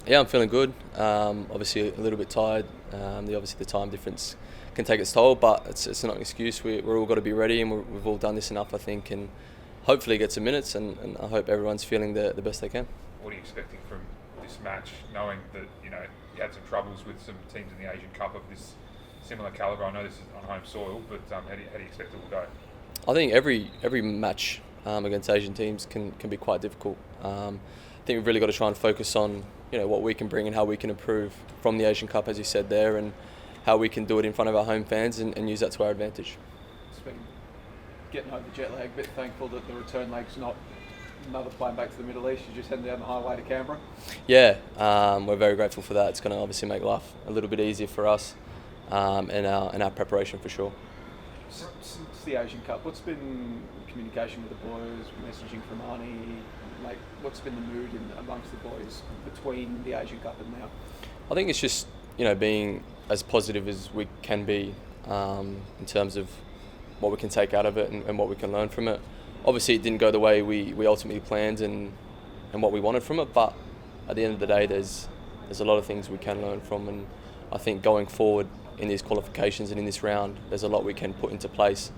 Yeah, I'm feeling good. Obviously a little bit tired. The time difference can take its toll, but it's not an excuse. We're all got to be ready, and we've all done this enough, I think, and hopefully get some minutes. And I hope everyone's feeling the best they can. What are you expecting from this match, knowing that you had some troubles with some teams in the Asian Cup of this similar calibre? I know this is on home soil, but how do you expect it will go? I think every match against Asian teams can be quite difficult. I think we've really got to try and focus on what we can bring and how we can improve from the Asian Cup, as you said there, and how we can do it in front of our home fans and use that to our advantage. It's been getting over the jet lag, a bit thankful that the return leg's not another plane back to the Middle East. You're just heading down the highway to Canberra. Yeah, we're very grateful for that. It's going to obviously make life a little bit easier for us and our preparation for sure. Since the Asian Cup, what's been communication with the boys, messaging from Arnie? Like, what's been the mood amongst the boys between the Asian Cup and now? I think it's just being as positive as we can be in terms of what we can take out of it and what we can learn from it. Obviously, it didn't go the way we ultimately planned and what we wanted from it, but at the end of the day, there's a lot of things we can learn from, and I think going forward in these qualifications and in this round, there's a lot we can put into place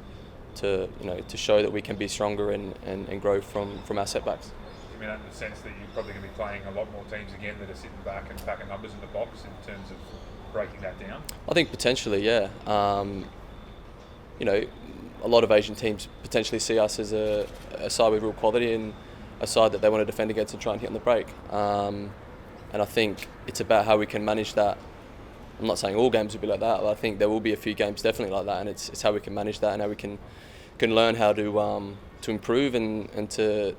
to show that we can be stronger and grow from our setbacks. You mean that in the sense that you're probably going to be playing a lot more teams again that are sitting back and packing numbers in the box in terms of breaking that down? I think potentially, yeah. A lot of Asian teams potentially see us as a side with real quality and a side that they want to defend against and try and hit on the break. And I think it's about how we can manage that. I'm not saying all games will be like that, but I think there will be a few games definitely like that, and it's how we can manage that and how we can learn how to improve and to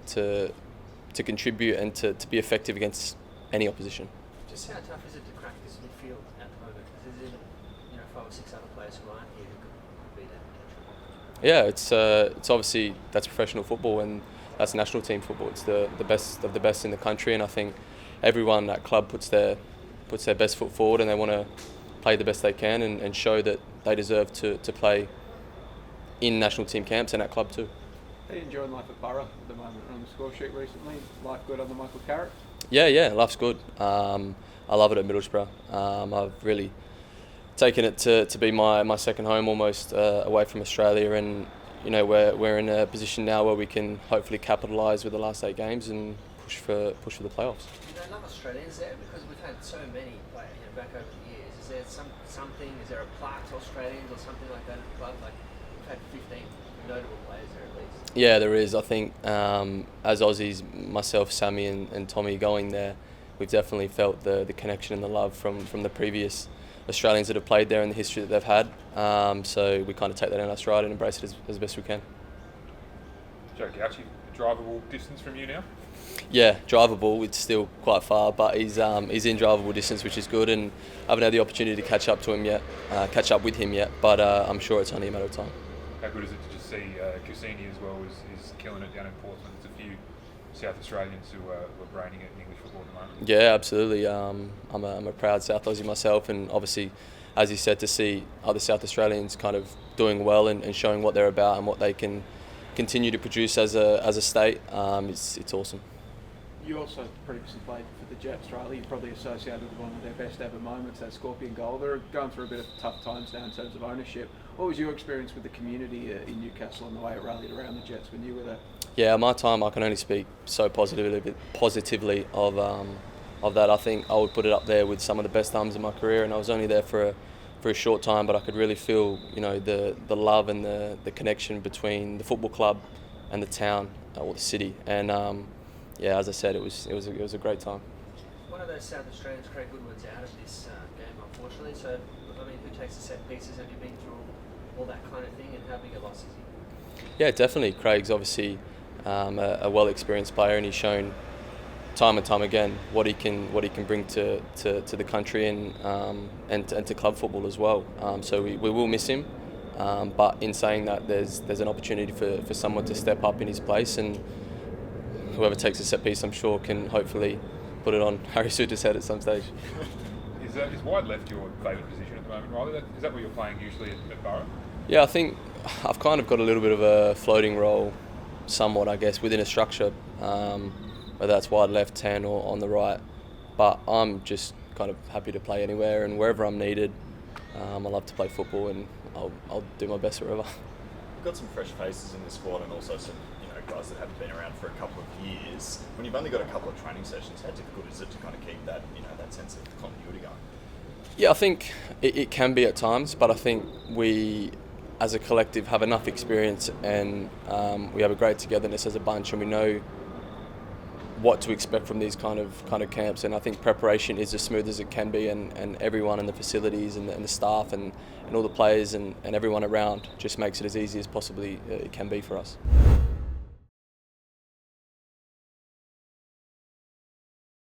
contribute and to be effective against any opposition. Just how tough is it to crack this midfield at the moment? Because there's 5 or 6 other players who aren't here who could be that potential. Yeah, it's obviously that's professional football and that's national team football. It's the best of the best in the country, and I think everyone at club puts their best foot forward and they want to play the best they can and show that they deserve to play in national team camps and at club too. Are you enjoying life at Borough at the moment? On the score sheet recently, life good under Michael Carrick? Yeah, life's good. I love it at Middlesbrough. I've really taken it to be my second home almost away from Australia, and we're in a position now where we can hopefully capitalise with the last 8 games and push for the playoffs. Do they love Australians there? Because we've had so many players back over the years. Is there something? Is there a plaque to Australians or something like that at the club? Like we've had 15 notable players there at least. Yeah, there is. I think as Aussies, myself, Sammy and Tommy going there, we've definitely felt the connection and the love from the previous Australians that have played there and the history that they've had. So we kind of take that in our stride and embrace it as best we can. Joe Gauci, drivable distance from you now? Yeah, drivable. It's still quite far, but he's in drivable distance, which is good. And I haven't had the opportunity to catch up with him yet. But I'm sure it's only a matter of time. How good is it to just see Cassini as well is killing it down in Portsmouth? There's a few South Australians who are braining it in English football at the moment. Yeah, absolutely. I'm a proud South Aussie myself, and obviously, as you said, to see other South Australians kind of doing well and showing what they're about and what they can continue to produce as a state, it's awesome. You also previously played for the Jets, Australia. You're probably associated with one of their best ever moments, that Scorpion goal. They're going through a bit of tough times now in terms of ownership. What was your experience with the community in Newcastle and the way it rallied around the Jets when you were there? Yeah, my time, I can only speak so positively of that. I think I would put it up there with some of the best times in my career, and I was only there for a short time, but I could really feel the love and the connection between the football club and the town or the city. And yeah, as I said, it was a great time. One of those South Australians, Craig Goodwin's out of this game, unfortunately. So, I mean, who takes the set pieces? Have you been through all that kind of thing, and how big a loss is he? Yeah, definitely. Craig's obviously a well-experienced player, and he's shown time and time again what he can bring to the country and to club football as well. So we will miss him. But in saying that, there's an opportunity for someone to step up in his place, and whoever takes a set piece, I'm sure, can hopefully put it on Harry Souttar's head at some stage. Is wide left your favourite position at the moment, Riley? Is that where you're playing usually at Borough? Yeah, I think I've kind of got a little bit of a floating role, somewhat, I guess, within a structure, whether that's wide left, 10 or on the right. but I'm just kind of happy to play anywhere and wherever I'm needed. I love to play football, and I'll do my best wherever. We've got some fresh faces in the squad, and also some guys that haven't been around for a couple of years. When you've only got a couple of training sessions, how difficult is it to kind of keep that that sense of continuity going? Yeah, I think it can be at times, but I think we, as a collective, have enough experience, and we have a great togetherness as a bunch, and we know what to expect from these kind of camps. And I think preparation is as smooth as it can be, and everyone in the facilities and the staff and all the players and everyone around just makes it as easy as possibly it can be for us.